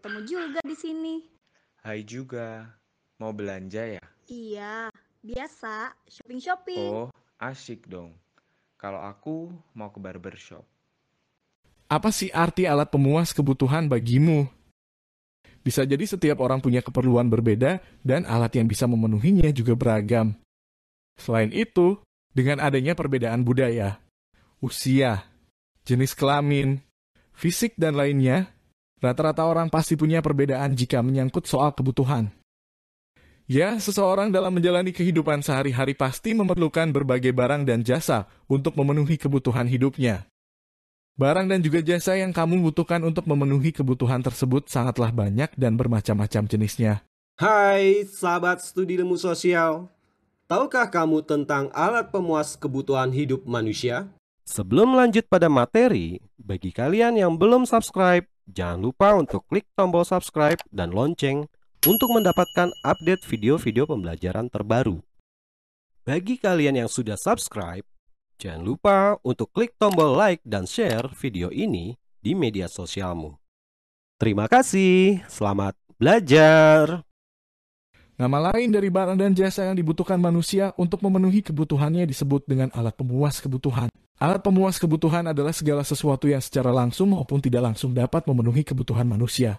ketemu juga di sini. Hai juga, mau belanja ya? Iya, biasa, shopping-shopping. Oh, asyik dong. Kalau aku mau ke barbershop. Apa sih arti alat pemuas kebutuhan bagimu? Bisa jadi setiap orang punya keperluan berbeda dan alat yang bisa memenuhinya juga beragam. Selain itu, dengan adanya perbedaan budaya, usia, jenis kelamin, fisik dan lainnya, rata-rata orang pasti punya perbedaan jika menyangkut soal kebutuhan. Ya, seseorang dalam menjalani kehidupan sehari-hari pasti memerlukan berbagai barang dan jasa untuk memenuhi kebutuhan hidupnya. Barang dan juga jasa yang kamu butuhkan untuk memenuhi kebutuhan tersebut sangatlah banyak dan bermacam-macam jenisnya. Hai sahabat studi ilmu sosial, tahukah kamu tentang alat pemuas kebutuhan hidup manusia? Sebelum lanjut pada materi, bagi kalian yang belum subscribe, jangan lupa untuk klik tombol subscribe dan lonceng untuk mendapatkan update video-video pembelajaran terbaru. Bagi kalian yang sudah subscribe, jangan lupa untuk klik tombol like dan share video ini di media sosialmu. Terima kasih, selamat belajar! Nama lain dari barang dan jasa yang dibutuhkan manusia untuk memenuhi kebutuhannya disebut dengan alat pemuas kebutuhan. Alat pemuas kebutuhan adalah segala sesuatu yang secara langsung maupun tidak langsung dapat memenuhi kebutuhan manusia.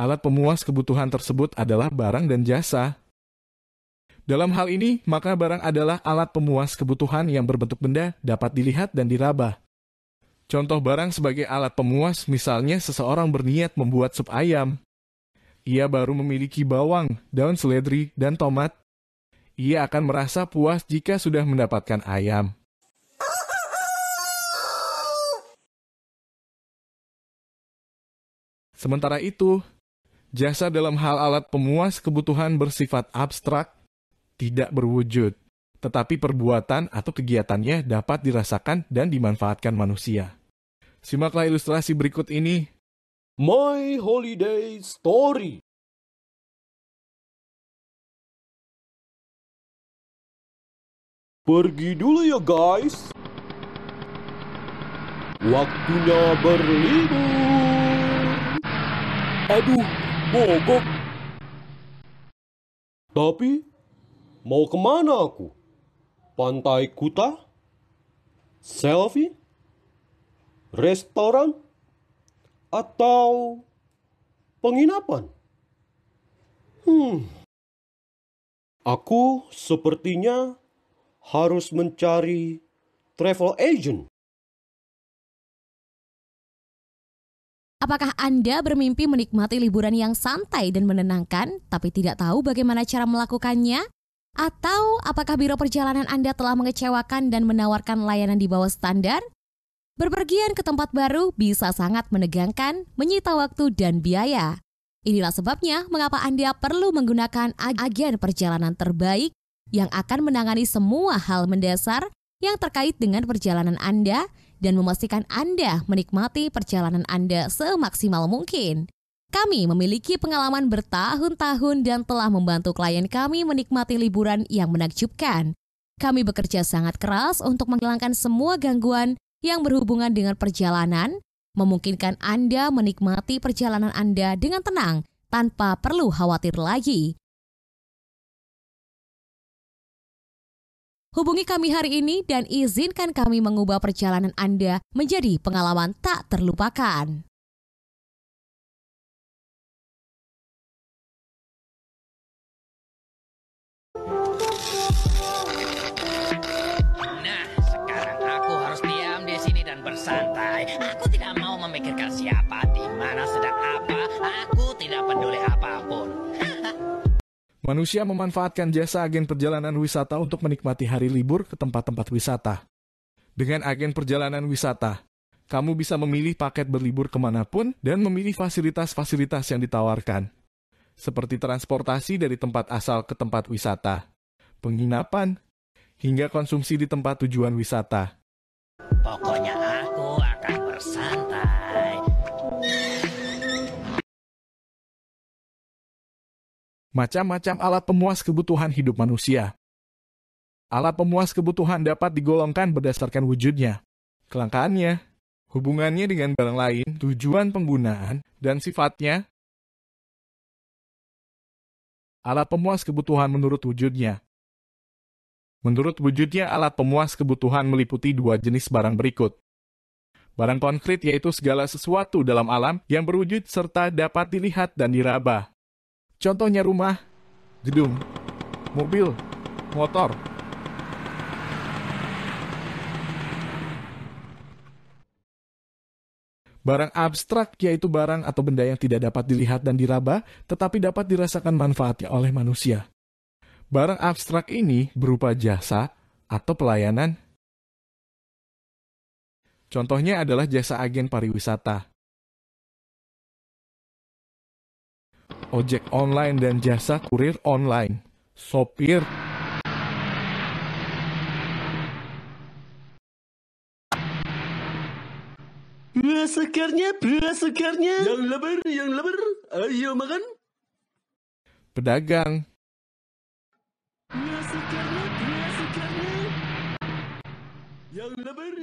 Alat pemuas kebutuhan tersebut adalah barang dan jasa. Dalam hal ini, maka barang adalah alat pemuas kebutuhan yang berbentuk benda dapat dilihat dan diraba. Contoh barang sebagai alat pemuas, misalnya seseorang berniat membuat sup ayam. Ia baru memiliki bawang, daun seledri, dan tomat. Ia akan merasa puas jika sudah mendapatkan ayam. Sementara itu, jasa dalam hal alat pemuas kebutuhan bersifat abstrak, tidak berwujud, tetapi perbuatan atau kegiatannya dapat dirasakan dan dimanfaatkan manusia. Simaklah ilustrasi berikut ini. My Holiday Story. Pergi dulu ya guys. Waktunya berlibur. Aduh, mogok. Tapi, mau kemana aku? Pantai Kuta? Selfie? Restoran? Atau penginapan? Aku sepertinya harus mencari travel agent. Apakah Anda bermimpi menikmati liburan yang santai dan menenangkan, tapi tidak tahu bagaimana cara melakukannya? Atau apakah biro perjalanan Anda telah mengecewakan dan menawarkan layanan di bawah standar? Berpergian ke tempat baru bisa sangat menegangkan, menyita waktu dan biaya. Inilah sebabnya mengapa Anda perlu menggunakan agen perjalanan terbaik yang akan menangani semua hal mendasar yang terkait dengan perjalanan Anda dan memastikan Anda menikmati perjalanan Anda semaksimal mungkin. Kami memiliki pengalaman bertahun-tahun dan telah membantu klien kami menikmati liburan yang menakjubkan. Kami bekerja sangat keras untuk menghilangkan semua gangguan yang berhubungan dengan perjalanan, memungkinkan Anda menikmati perjalanan Anda dengan tenang tanpa perlu khawatir lagi. Hubungi kami hari ini dan izinkan kami mengubah perjalanan Anda menjadi pengalaman tak terlupakan. Nah, sekarang aku harus diam di sini dan bersantai. Aku tidak mau memikirkan siapa, di mana, sedang apa. Aku tidak peduli apapun. Manusia memanfaatkan jasa agen perjalanan wisata untuk menikmati hari libur ke tempat-tempat wisata. Dengan agen perjalanan wisata, kamu bisa memilih paket berlibur kemanapun dan memilih fasilitas-fasilitas yang ditawarkan, seperti transportasi dari tempat asal ke tempat wisata, penginapan, hingga konsumsi di tempat tujuan wisata. Pokoknya aku akan bersantai. Macam-macam alat pemuas kebutuhan hidup manusia. Alat pemuas kebutuhan dapat digolongkan berdasarkan wujudnya, kelangkaannya, hubungannya dengan barang lain, tujuan penggunaan, dan sifatnya, alat pemuas kebutuhan menurut wujudnya. Menurut wujudnya, alat pemuas kebutuhan meliputi dua jenis barang berikut. Barang konkret yaitu segala sesuatu dalam alam yang berwujud serta dapat dilihat dan diraba. Contohnya rumah, gedung, mobil, motor. Barang abstrak yaitu barang atau benda yang tidak dapat dilihat dan diraba, tetapi dapat dirasakan manfaatnya oleh manusia. Barang abstrak ini berupa jasa atau pelayanan. Contohnya adalah jasa agen pariwisata, ojek online dan jasa kurir online, sopir, buah segarnya, yang lebar, ayo makan. pedagang, Buah segarnya, yang lebar,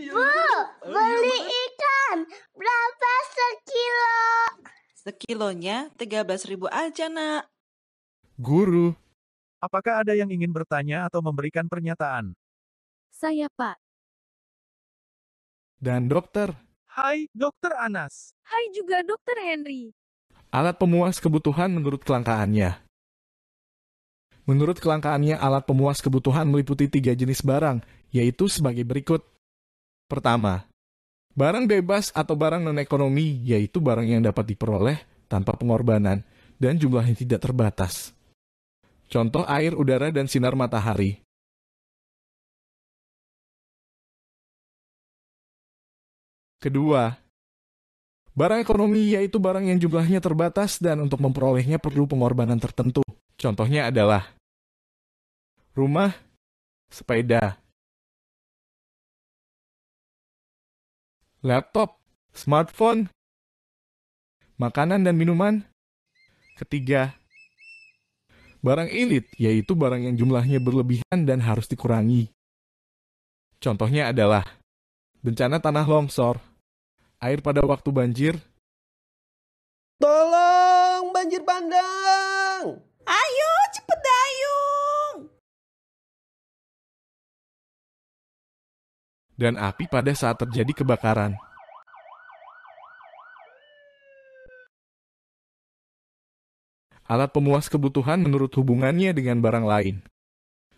Beli ikan, berapa sekilo? Sekilonya 13.000 aja, Nak. guru, Apakah ada yang ingin bertanya atau memberikan pernyataan? Saya, Pak. dan dokter. Hai, Dokter Anas. Hai juga Dokter Henry. Alat pemuas kebutuhan menurut kelangkaannya. Menurut kelangkaannya, alat pemuas kebutuhan meliputi 3 jenis barang, yaitu sebagai berikut. Pertama, barang bebas atau barang non-ekonomi, yaitu barang yang dapat diperoleh tanpa pengorbanan dan jumlahnya tidak terbatas. Contoh air, udara, dan sinar matahari. Kedua, barang ekonomi yaitu barang yang jumlahnya terbatas dan untuk memperolehnya perlu pengorbanan tertentu. Contohnya adalah rumah, sepeda, laptop, smartphone, makanan dan minuman. Ketiga, barang elit yaitu barang yang jumlahnya berlebihan dan harus dikurangi. Contohnya adalah bencana tanah longsor, air pada waktu banjir, Tolong, banjir bandang! Ayo, cepet dayung. dan api pada saat terjadi kebakaran. Alat pemuas kebutuhan menurut hubungannya dengan barang lain.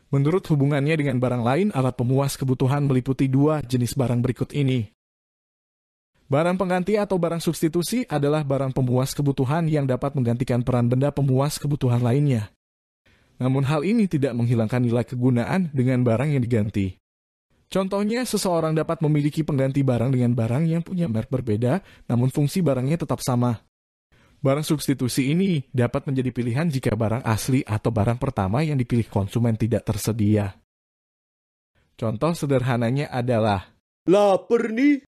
Menurut hubungannya dengan barang lain, alat pemuas kebutuhan meliputi 2 jenis barang berikut ini. Barang pengganti atau barang substitusi adalah barang pemuas kebutuhan yang dapat menggantikan peran benda pemuas kebutuhan lainnya. Namun hal ini tidak menghilangkan nilai kegunaan dengan barang yang diganti. Contohnya, seseorang dapat memiliki pengganti barang dengan barang yang punya merek berbeda, namun fungsi barangnya tetap sama. Barang substitusi ini dapat menjadi pilihan jika barang asli atau barang pertama yang dipilih konsumen tidak tersedia. Contoh sederhananya adalah, Laper nih.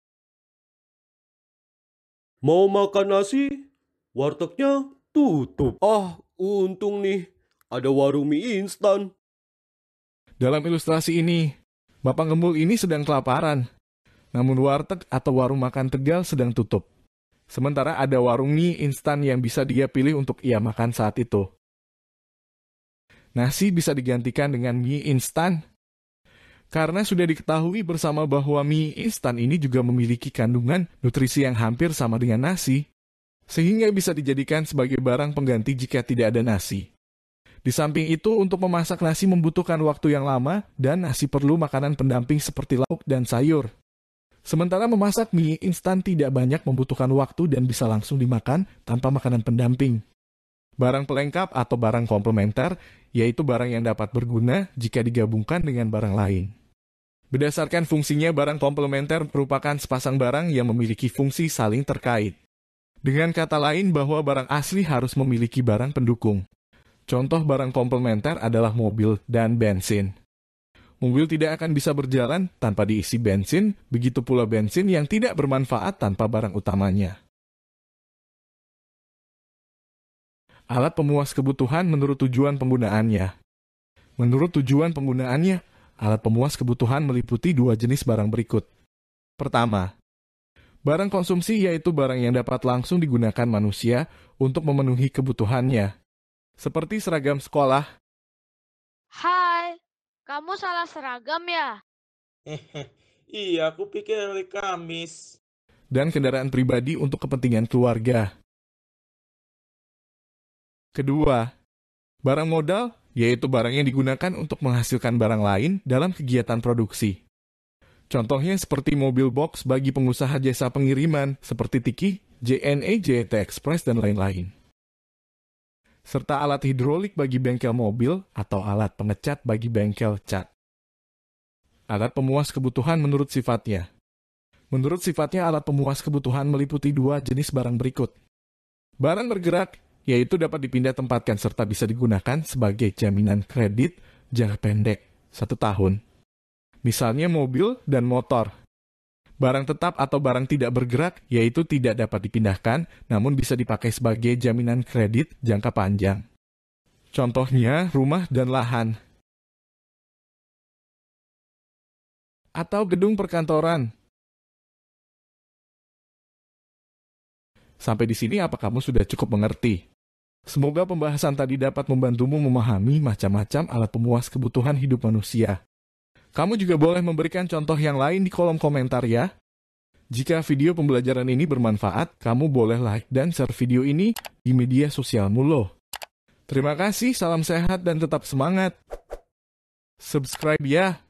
Mau makan nasi? Wartegnya tutup. Ah, untung nih. Ada warung mie instan. dalam ilustrasi ini, Bapak Gembul ini sedang kelaparan, namun warteg atau warung makan Tegal sedang tutup. Sementara ada warung mie instan yang bisa dia pilih untuk ia makan saat itu. Nasi bisa digantikan dengan mie instan, karena sudah diketahui bersama bahwa mie instan ini juga memiliki kandungan nutrisi yang hampir sama dengan nasi, sehingga bisa dijadikan sebagai barang pengganti jika tidak ada nasi. Di samping itu, untuk memasak nasi membutuhkan waktu yang lama dan nasi perlu makanan pendamping seperti lauk dan sayur. Sementara memasak mie instan tidak banyak membutuhkan waktu dan bisa langsung dimakan tanpa makanan pendamping. Barang pelengkap atau barang komplementer yaitu barang yang dapat berguna jika digabungkan dengan barang lain. Berdasarkan fungsinya, barang komplementer merupakan sepasang barang yang memiliki fungsi saling terkait. Dengan kata lain, bahwa barang asli harus memiliki barang pendukung. Contoh barang komplementer adalah mobil dan bensin. Mobil tidak akan bisa berjalan tanpa diisi bensin, begitu pula bensin yang tidak bermanfaat tanpa barang utamanya. Alat pemuas kebutuhan menurut tujuan penggunaannya. Menurut tujuan penggunaannya, alat pemuas kebutuhan meliputi 2 jenis barang berikut. Pertama, barang konsumsi yaitu barang yang dapat langsung digunakan manusia untuk memenuhi kebutuhannya. seperti seragam sekolah, Hai, kamu salah seragam ya? Iya, aku pikir hari Kamis. dan kendaraan pribadi untuk kepentingan keluarga. Kedua, barang modal, yaitu barang yang digunakan untuk menghasilkan barang lain dalam kegiatan produksi. Contohnya seperti mobil box bagi pengusaha jasa pengiriman seperti Tiki, JNE, JT Express, dan lain-lain. Serta alat hidrolik bagi bengkel mobil atau alat pengecat bagi bengkel cat. Alat pemuas kebutuhan menurut sifatnya. Menurut sifatnya, alat pemuas kebutuhan meliputi 2 jenis barang berikut. Barang bergerak, yaitu dapat dipindah tempatkan serta bisa digunakan sebagai jaminan kredit jangka pendek 1 tahun. Misalnya mobil dan motor. Barang tetap atau barang tidak bergerak, yaitu tidak dapat dipindahkan, namun bisa dipakai sebagai jaminan kredit jangka panjang. Contohnya rumah dan lahan. Atau gedung perkantoran. Sampai di sini apa kamu sudah cukup mengerti? Semoga pembahasan tadi dapat membantumu memahami macam-macam alat pemuas kebutuhan hidup manusia. Kamu juga boleh memberikan contoh yang lain di kolom komentar ya. Jika video pembelajaran ini bermanfaat, kamu boleh like dan share video ini di media sosialmu loh. Terima kasih, salam sehat dan tetap semangat. Subscribe ya.